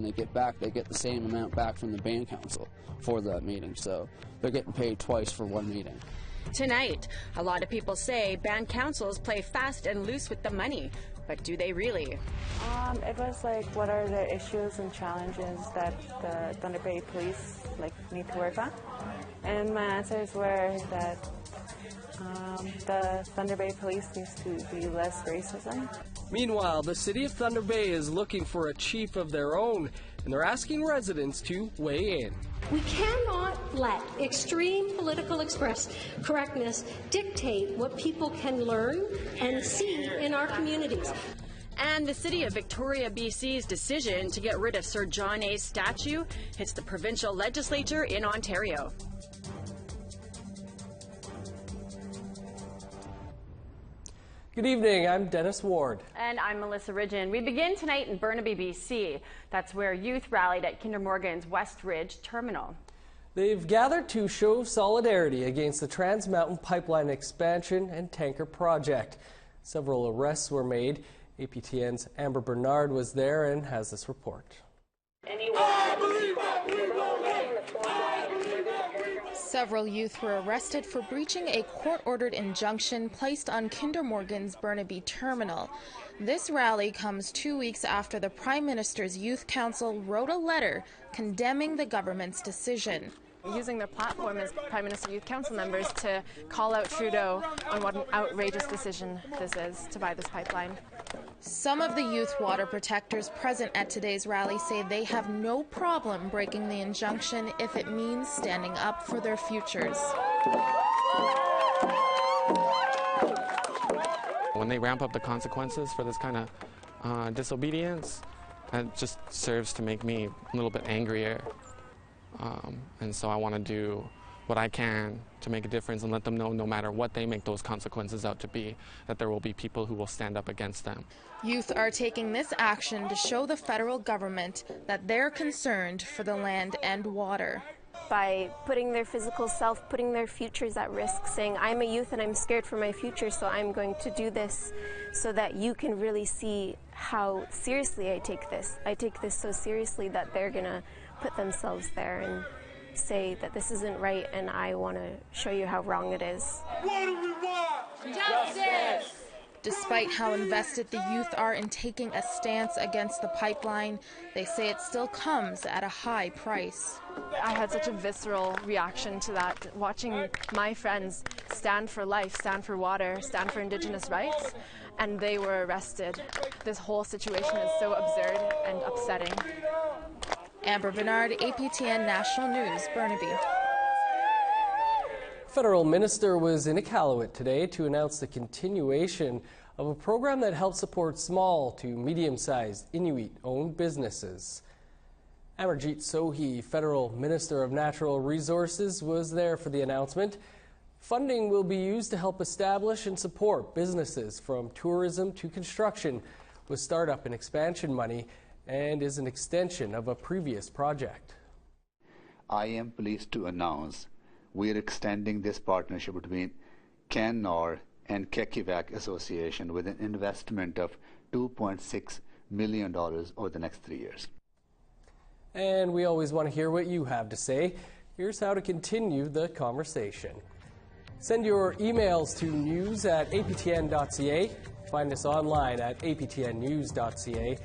when they get back, they get the same amount back from the band council for that meeting. So they're getting paid twice for one meeting. Tonight, a lot of people say band councils play fast and loose with the money. But do they really? It was like, what are the issues and challenges that the Thunder Bay Police need to work on? And my answers were that the Thunder Bay Police needs to be less racism. Meanwhile, the city of Thunder Bay is looking for a chief of their own, and they're asking residents to weigh in. We cannot let extreme political correctness dictate what people can learn and see in our communities. And the city of Victoria, BC's decision to get rid of Sir John A.'s statue hits the provincial legislature in Ontario. Good evening, I'm Dennis Ward. And I'm Melissa Ridgen. We begin tonight in Burnaby, BC. That's where youth rallied at Kinder Morgan's West Ridge terminal. They've gathered to show solidarity against the Trans Mountain Pipeline expansion and tanker project. Several arrests were made. APTN's Amber Bernard was there and has this report. Several youth were arrested for breaching a court-ordered injunction placed on Kinder Morgan's Burnaby terminal. This rally comes 2 weeks after the Prime Minister's Youth Council wrote a letter condemning the government's decision. Using their platform as Prime Minister Youth Council members to call out Trudeau on what an outrageous decision this is to buy this pipeline. Some of the youth water protectors present at today's rally say they have no problem breaking the injunction if it means standing up for their futures. When they ramp up the consequences for this kind of disobedience, that just serves to make me a little bit angrier. And so I want to do what I can to make a difference and let them know no matter what they make those consequences out to be, that there will be people who will stand up against them. Youth are taking this action to show the federal government that they're concerned for the land and water. By putting their physical self, putting their futures at risk, saying, I'm a youth and I'm scared for my future, so I'm going to do this, so that you can really see how seriously I take this. I take this so seriously that they're going to put themselves there and say that this isn't right, and I want to show you how wrong it is. What do we want? Justice! Despite how invested the youth are in taking a stance against the pipeline, they say it still comes at a high price. I had such a visceral reaction to that, watching my friends stand for life, stand for water, stand for Indigenous rights, and they were arrested. This whole situation is so absurd and upsetting. Amber Bernard, APTN National News, Burnaby. Federal minister was in Iqaluit today to announce the continuation of a program that helps support small to medium-sized Inuit-owned businesses. Amarjeet Sohi, Federal Minister of Natural Resources, was there for the announcement. Funding will be used to help establish and support businesses from tourism to construction with startup and expansion money, and is an extension of a previous project. I am pleased to announce we are extending this partnership between Cannar and Kekivac Association with an investment of $2.6 million over the next 3 years. And we always want to hear what you have to say. Here's how to continue the conversation. Send your emails to news@aptn.ca. Find us online at aptnnews.ca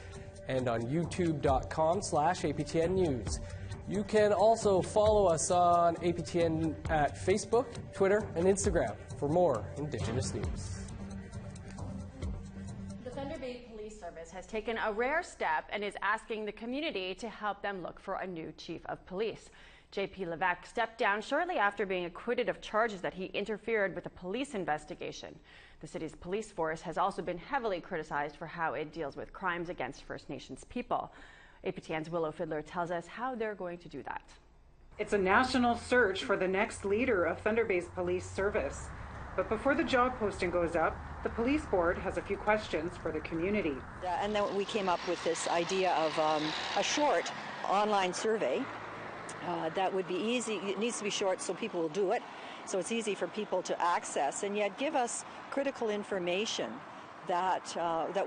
and on youtube.com/APTN News. You can also follow us on APTN at Facebook, Twitter, and Instagram for more Indigenous news. The Thunder Bay Police Service has taken a rare step and is asking the community to help them look for a new chief of police. J.P. Levesque stepped down shortly after being acquitted of charges that he interfered with a police investigation. The city's police force has also been heavily criticized for how it deals with crimes against First Nations people. APTN's Willow Fiddler tells us how they're going to do that. It's a national search for the next leader of Thunder Bay's police service. But before the job posting goes up, the police board has a few questions for the community. And then we came up with this idea of a short online survey that would be easy. It needs to be short so people will do it, so it's easy for people to access, and yet give us critical information that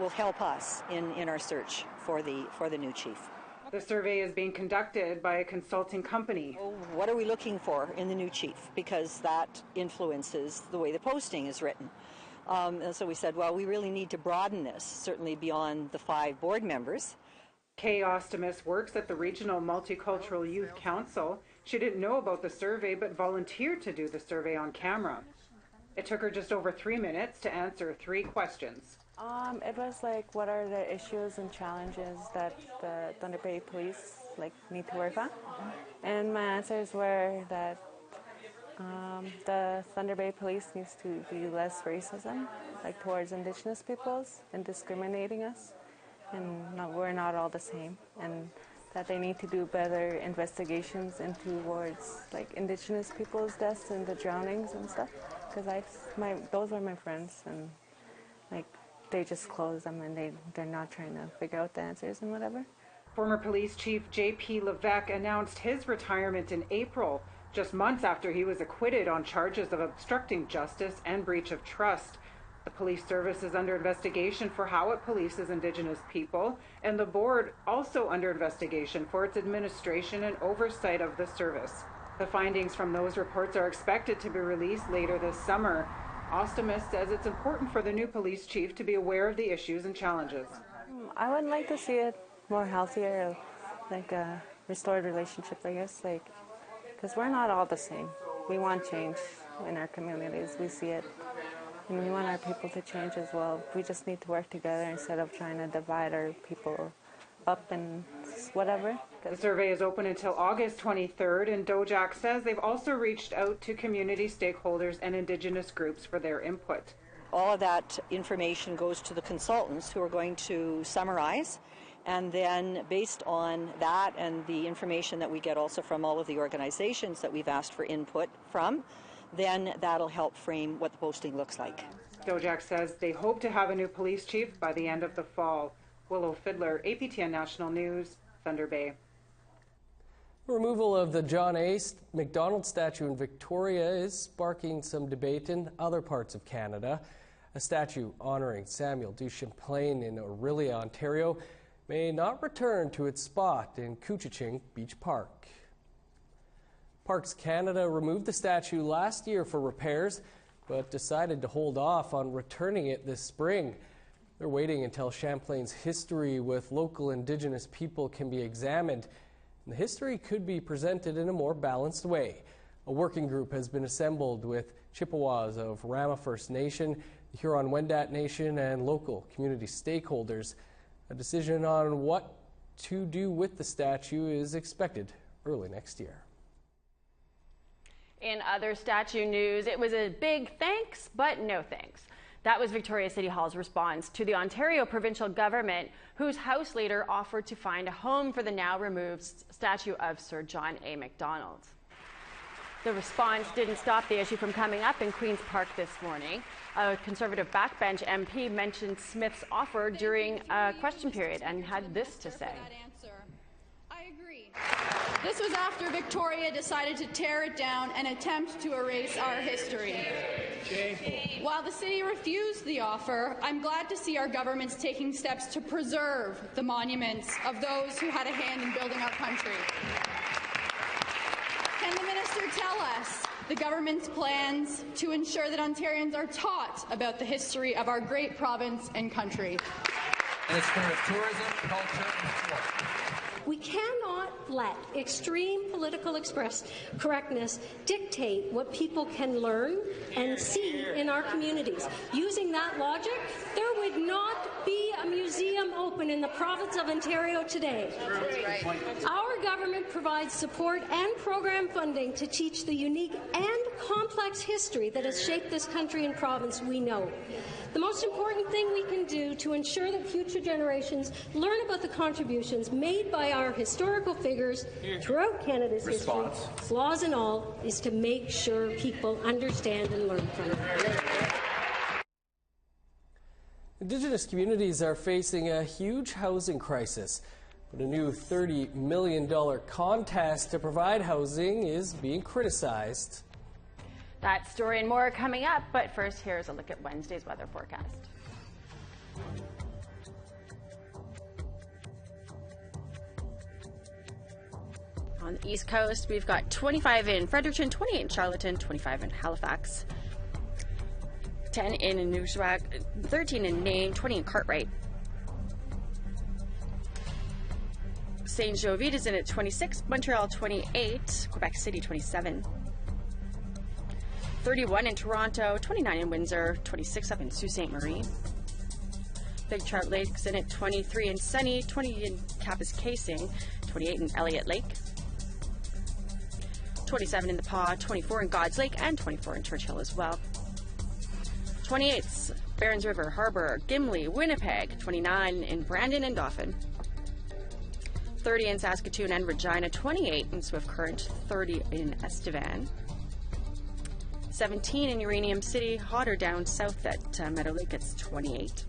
will help us in our search for the new chief. The survey is being conducted by a consulting company. What are we looking for in the new chief? Because that influences the way the posting is written. And so we said, well, we really need to broaden this, certainly beyond the 5 board members. Kay Ostamus works at the Regional Multicultural Youth Council. She didn't know about the survey, but volunteered to do the survey on camera. It took her just over 3 minutes to answer 3 questions. It was like, what are the issues and challenges that the Thunder Bay Police need to work on? And my answers were that the Thunder Bay Police needs to do less racism, towards Indigenous peoples and discriminating us, and we're not all the same, and that they need to do better investigations into towards Indigenous people's deaths and the drownings and stuff, because those are my friends, and they just close them and they're not trying to figure out the answers and whatever. Former Police Chief J.P. Levesque announced his retirement in April, just months after he was acquitted on charges of obstructing justice and breach of trust. The police service is under investigation for how it polices Indigenous people, and the board also under investigation for its administration and oversight of the service. The findings from those reports are expected to be released later this summer. Ostamus says it's important for the new police chief to be aware of the issues and challenges. I would like to see it more healthier, a restored relationship, I guess, because we're not all the same. We want change in our communities. We see it, and we want our people to change as well. We just need to work together instead of trying to divide our people up and whatever. The survey is open until August 23rd, and Dojak says they've also reached out to community stakeholders and Indigenous groups for their input. All of that information goes to the consultants who are going to summarize, and then based on that and the information that we get also from all of the organizations that we've asked for input from, then that'll help frame what the posting looks like. Dojak says they hope to have a new police chief by the end of the fall. Willow Fiddler, APTN National News, Thunder Bay. Removal of the John A. Macdonald statue in Victoria is sparking some debate in other parts of Canada. A statue honoring Samuel du Champlain in Orillia, Ontario, may not return to its spot in Couchiching Beach Park. Parks Canada removed the statue last year for repairs, but decided to hold off on returning it this spring. They're waiting until Champlain's history with local Indigenous people can be examined, and the history could be presented in a more balanced way. A working group has been assembled with Chippewas of Rama First Nation, the Huron-Wendat Nation, and local community stakeholders. A decision on what to do with the statue is expected early next year. In other statue news, it was a big thanks, but no thanks. That was Victoria City Hall's response to the Ontario provincial government, whose House leader offered to find a home for the now removed statue of Sir John A. Macdonald. The response didn't stop the issue from coming up in Queen's Park this morning. A Conservative backbench MP mentioned Smith's offer during a question period and had this to say. I agree. This was after Victoria decided to tear it down and attempt to erase our history. Shameful. While the city refused the offer, I'm glad to see our government's taking steps to preserve the monuments of those who had a hand in building our country. Can the minister tell us the government's plans to ensure that Ontarians are taught about the history of our great province and country? Minister of Tourism, Culture and Sport. We cannot let extreme political correctness dictate what people can learn and see in our communities. Using that logic, there would not be a museum open in the province of Ontario today. Our government provides support and program funding to teach the unique and complex history that has shaped this country and province we know. The most important thing we can do to ensure that future generations learn about the contributions made by our historical figures throughout Canada's history, flaws and all, is to make sure people understand and learn from it. Indigenous communities are facing a huge housing crisis, but a new $30 million contest to provide housing is being criticized. That story and more coming up, but first here's a look at Wednesday's weather forecast. On the East Coast, we've got 25 in Fredericton, 28 in Charlottetown, 25 in Halifax, 10 in Newswag, 13 in Nain, 20 in Cartwright. St. Jovite is in at 26, Montreal 28, Quebec City 27, 31 in Toronto, 29 in Windsor, 26 up in Sault Ste. Marie. Big Trout Lake's in at 23 in Sunny, 20 in Kapuskasing, 28 in Elliott Lake, 27 in the Paw, 24 in God's Lake, and 24 in Churchill as well. 28's Barons River, Harbour, Gimli, Winnipeg, 29 in Brandon and Dauphin, 30 in Saskatoon and Regina, 28 in Swift Current, 30 in Estevan, 17 in Uranium City, hotter down south at Meadow Lake, it's 28.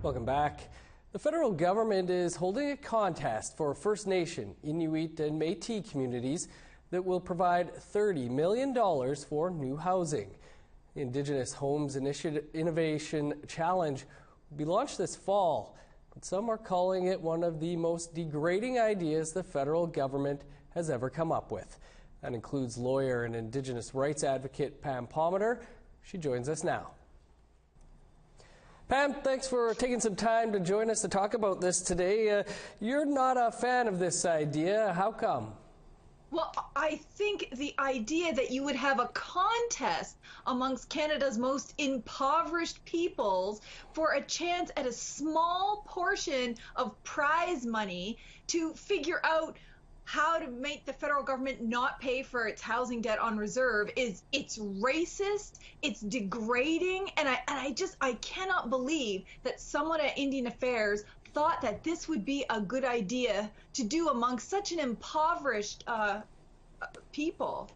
Welcome back. The federal government is holding a contest for First Nation, Inuit, and Métis communities that will provide $30 million for new housing. The Indigenous Homes Innovation Challenge will be launched this fall, but some are calling it one of the most degrading ideas the federal government has ever come up with. That includes lawyer and Indigenous rights advocate Pam Palmater. She joins us now. Pam, thanks for taking some time to join us to talk about this today. You're not a fan of this idea. How come? Well, I think the idea that you would have a contest amongst Canada's most impoverished peoples for a chance at a small portion of prize money to figure out how to make the federal government not pay for its housing debt on reserve it's racist, it's degrading, and I cannot believe that someone at Indian Affairs thought that this would be a good idea to do amongst such an impoverished people.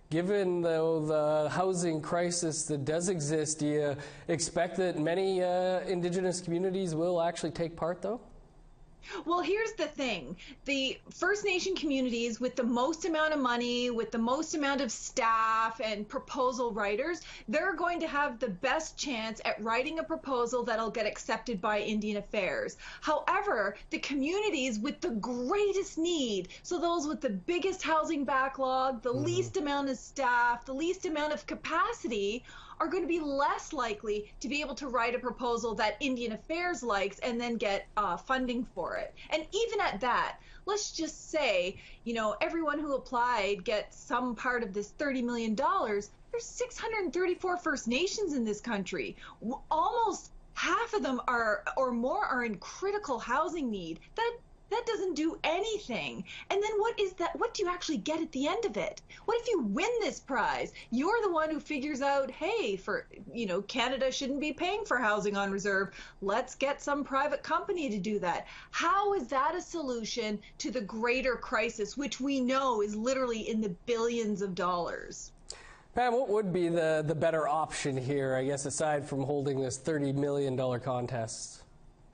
Given, though, the housing crisis that does exist, do you expect that many Indigenous communities will actually take part, though? Well, here's the thing. The First Nation communities with the most amount of money, with the most amount of staff and proposal writers, they're going to have the best chance at writing a proposal that'll get accepted by Indian Affairs. However, the communities with the greatest need, so those with the biggest housing backlog, the least amount of staff, the least amount of capacity, are going to be less likely to be able to write a proposal that Indian Affairs likes and then get funding for it. And even at that, let's just say, everyone who applied gets some part of this $30 million. There's 634 First Nations in this country. Almost half of them or more are in critical housing need. That doesn't do anything. And then what do you actually get at the end of it? What if you win this prize? You're the one who figures out, hey, Canada shouldn't be paying for housing on reserve. Let's get some private company to do that. How is that a solution to the greater crisis, which we know is literally in the billions of dollars? Pam, what would be the better option here, I guess, aside from holding this $30 million contest?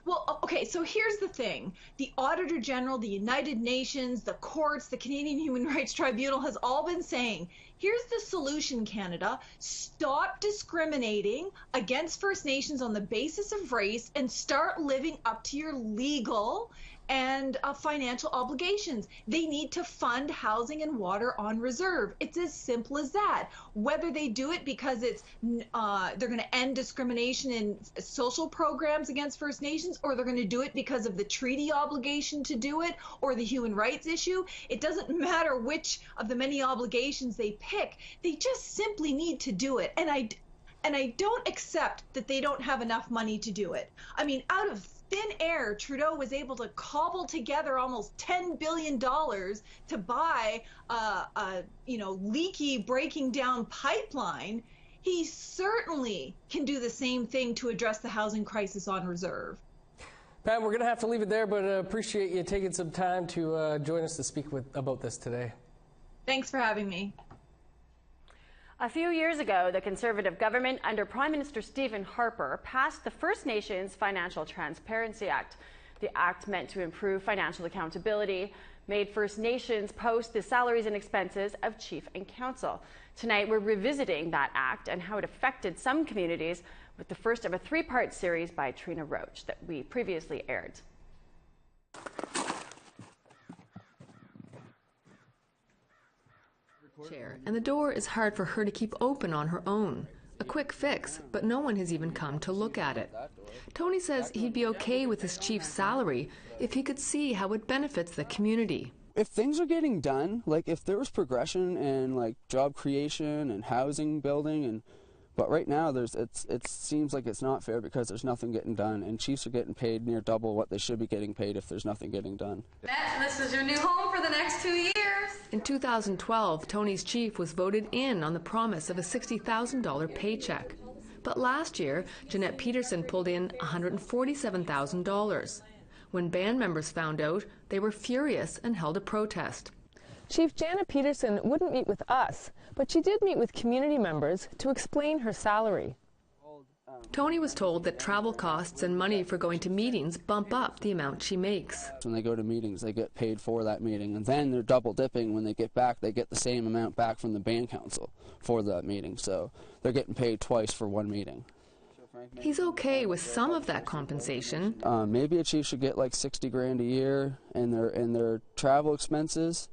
Well, okay, so here's the thing. The Auditor General, the United Nations, the courts, the Canadian Human Rights Tribunal has all been saying, here's the solution, Canada. Stop discriminating against First Nations on the basis of race and start living up to your legal and financial obligations. They need to fund housing and water on reserve. It's as simple as that. Whether they do it because they're going to end discrimination in social programs against First Nations, or they're going to do it because of the treaty obligation to do it, or the human rights issue, it doesn't matter which of the many obligations they pick. They just simply need to do it. And I don't accept that they don't have enough money to do it. I mean, out of thin air, Trudeau was able to cobble together almost $10 billion to buy a leaky, breaking down pipeline. He certainly can do the same thing to address the housing crisis on reserve. Pam, we're going to have to leave it there, but appreciate you taking some time to join us to speak about this today. Thanks for having me. A few years ago, the Conservative government under Prime Minister Stephen Harper passed the First Nations Financial Transparency Act. The act meant to improve financial accountability, made First Nations post the salaries and expenses of chief and council. Tonight, we're revisiting that act and how it affected some communities with the first of a three-part series by Trina Roach that we previously aired. Chair, and the door is hard for her to keep open on her own. A quick fix, but no one has even come to look at it. Tony says he'd be okay with his chief's salary if he could see how it benefits the community. If things are getting done, like if there was progression and like job creation and housing building, but right now it seems like it's not fair because there's nothing getting done, and chiefs are getting paid near double what they should be getting paid if there's nothing getting done. This is your new home for the next 2 years. In 2012, Tony's chief was voted in on the promise of a $60,000 paycheck. But last year, Jeanette Peterson pulled in $147,000. When band members found out, they were furious and held a protest. Chief Janet Peterson wouldn't meet with us, but she did meet with community members to explain her salary. Tony was told that travel costs and money for going to meetings bump up the amount she makes. When they go to meetings, they get paid for that meeting, and then they're double dipping. When they get back, they get the same amount back from the band council for that meeting, so they're getting paid twice for one meeting. He's okay with some of that compensation. Maybe a chief should get like 60 grand a year in their travel expenses,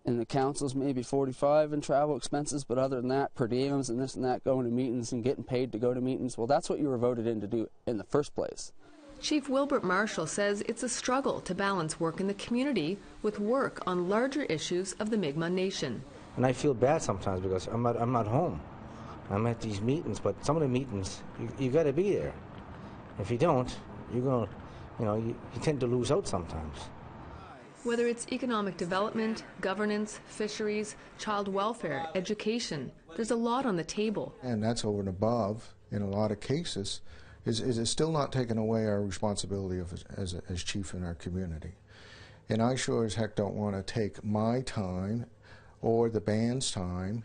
and the council's maybe 45 in travel expenses, but other than that, per diems and this and that, going to meetings and getting paid to go to meetings, well, that's what you were voted in to do in the first place. Chief Wilbert Marshall says it's a struggle to balance work in the community with work on larger issues of the Mi'kmaq Nation. And I feel bad sometimes because I'm not home. I'm at these meetings, but some of the meetings, you got to be there. If you don't, you're going to, you tend to lose out sometimes. Whether it's economic development, governance, fisheries, child welfare, education, there's a lot on the table. And that's over and above, in a lot of cases, is still not taking away our responsibility as chief in our community. And I sure as heck don't want to take my time or the band's time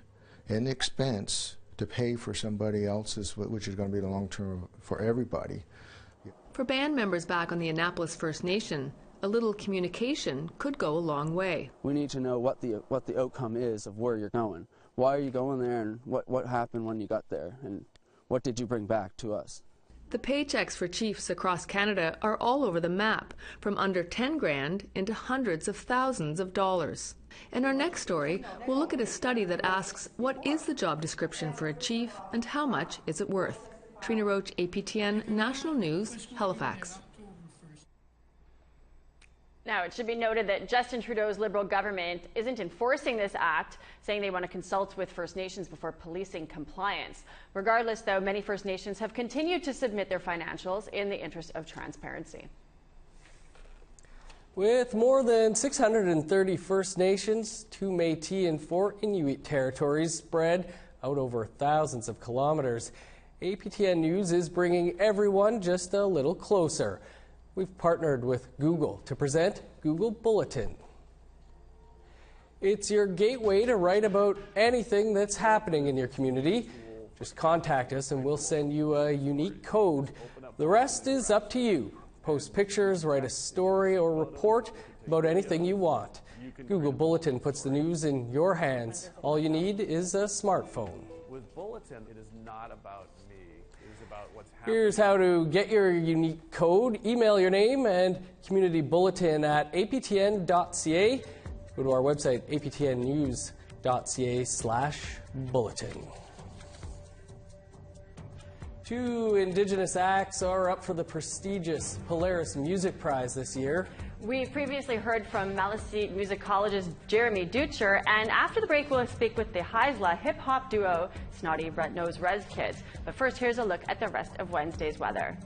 and expense to pay for somebody else's, which is going to be the long term for everybody. For band members back on the Annapolis First Nation, a little communication could go a long way. We need to know what the outcome is of where you're going. Why are you going there, and what happened when you got there, and what did you bring back to us? The paychecks for chiefs across Canada are all over the map, from under 10 grand into hundreds of thousands of dollars. In our next story, we'll look at a study that asks what is the job description for a chief and how much is it worth. Trina Roach, APTN National News, Halifax. Now, it should be noted that Justin Trudeau's Liberal government isn't enforcing this act, saying they want to consult with First Nations before policing compliance. Regardless, though, many First Nations have continued to submit their financials in the interest of transparency. With more than 630 First Nations, 2 Métis and 4 Inuit territories spread out over thousands of kilometers, APTN News is bringing everyone just a little closer. We've partnered with Google to present Google Bulletin. It's your gateway to write about anything that's happening in your community. Just contact us and we'll send you a unique code. The rest is up to you. Post pictures, write a story or report about anything you want. Google Bulletin puts the news in your hands. All you need is a smartphone. With Bulletin, it is not about me. It is about what's happening. Here's how to get your unique code. Email your name and community bulletin at aptn.ca. Go to our website, aptnnews.ca/bulletin. 2 Indigenous acts are up for the prestigious Polaris Music Prize this year. We previously heard from Maliseet musicologist Jeremy Dutcher, and after the break we'll speak with the Haisla hip-hop duo Snotty Nose Rez Kids. But first, here's a look at the rest of Wednesday's weather.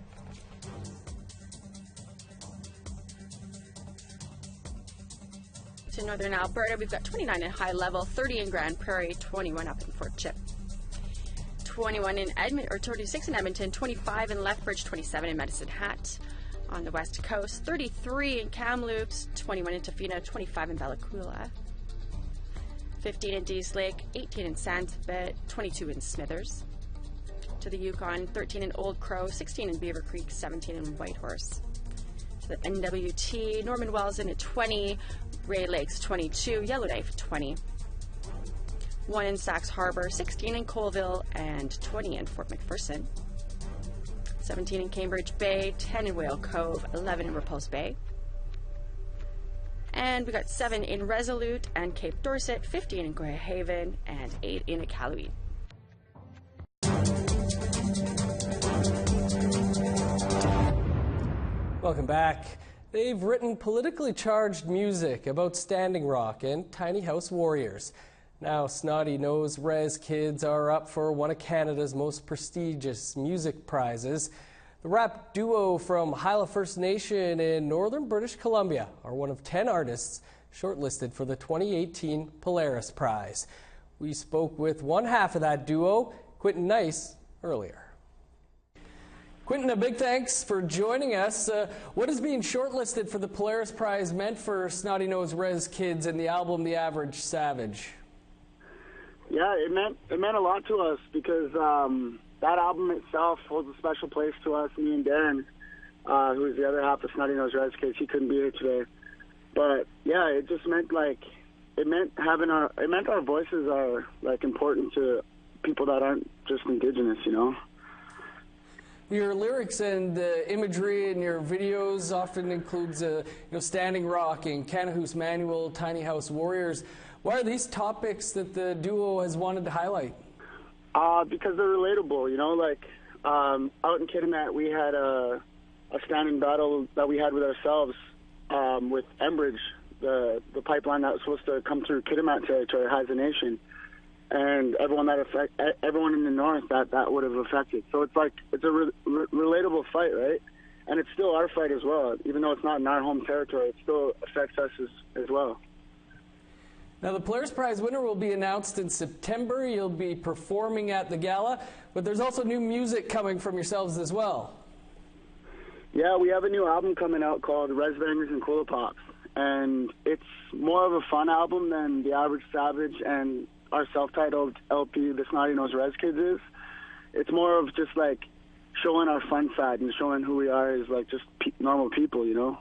To northern Alberta, we've got 29 in High Level, 30 in Grand Prairie, 21 up in Fort Chip. 21 in Edmonton, or 36 in Edmonton, 25 in Lethbridge, 27 in Medicine Hat. On the west coast, 33 in Kamloops, 21 in Tofino, 25 in Bella Coola, 15 in Dease Lake, 18 in Sandspit, 22 in Smithers. To the Yukon, 13 in Old Crow, 16 in Beaver Creek, 17 in Whitehorse. To the NWT, Norman Wells in at 20, Ray Lakes 22, Yellowknife 20. 1 in Sachs Harbor, 16 in Colville, and 20 in Fort McPherson. 17 in Cambridge Bay, 10 in Whale Cove, 11 in Repulse Bay. And we got 7 in Resolute and Cape Dorset, 15 in Grey Haven, and 8 in Iqaluit. Welcome back. They've written politically charged music about Standing Rock and Tiny House Warriors. Now, Snotty Nose Res Kids are up for one of Canada's most prestigious music prizes. The rap duo from Hyla First Nation in northern British Columbia are one of 10 artists shortlisted for the 2018 Polaris Prize. We spoke with one half of that duo, Quentin Nice, earlier. Quentin, a big thanks for joining us. What has being shortlisted for the Polaris Prize meant for Snotty Nose Res Kids and the album The Average Savage? Yeah, it meant a lot to us because that album itself holds a special place to us. Me and Darren, who is the other half of Snotty Nose Res Kids, he couldn't be here today. But yeah, it just meant our voices are important to people that aren't just Indigenous, you know. Your lyrics and imagery in your videos often includes Standing Rock and Canahoose Manual, Tiny House Warriors. Why are these topics that the duo has wanted to highlight? Because they're relatable, you know, out in Kitimat we had a standing battle that we had with ourselves with Enbridge, the pipeline that was supposed to come through Kitimat territory, Haida Nation, and everyone in the north that would have affected. So it's a relatable fight, right? And it's still our fight as well. Even though it's not in our home territory, it still affects us as well. Now, the Polaris Prize winner will be announced in September. You'll be performing at the gala, but there's also new music coming from yourselves as well. Yeah, we have a new album coming out called Res Bangers and Cola Pops, and it's more of a fun album than The Average Savage and our self-titled LP, The Snotty Nose Res Kids, is. It's more of just showing our fun side and showing who we are as just normal people, you know,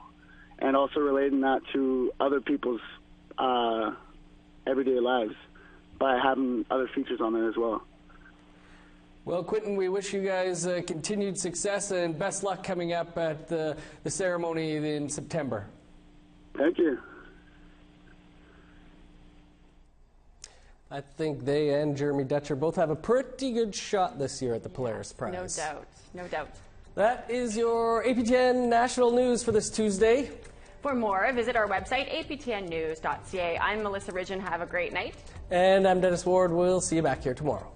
and also relating that to other people's everyday lives by having other features on there as well. Well, Quentin, we wish you guys continued success and best luck coming up at the ceremony in September. Thank you. I think they and Jeremy Dutcher both have a pretty good shot this year at the Polaris Prize. No doubt, no doubt. That is your APTN National News for this Tuesday. For more, visit our website, aptnnews.ca. I'm Melissa Ridgen. Have a great night. And I'm Dennis Ward. We'll see you back here tomorrow.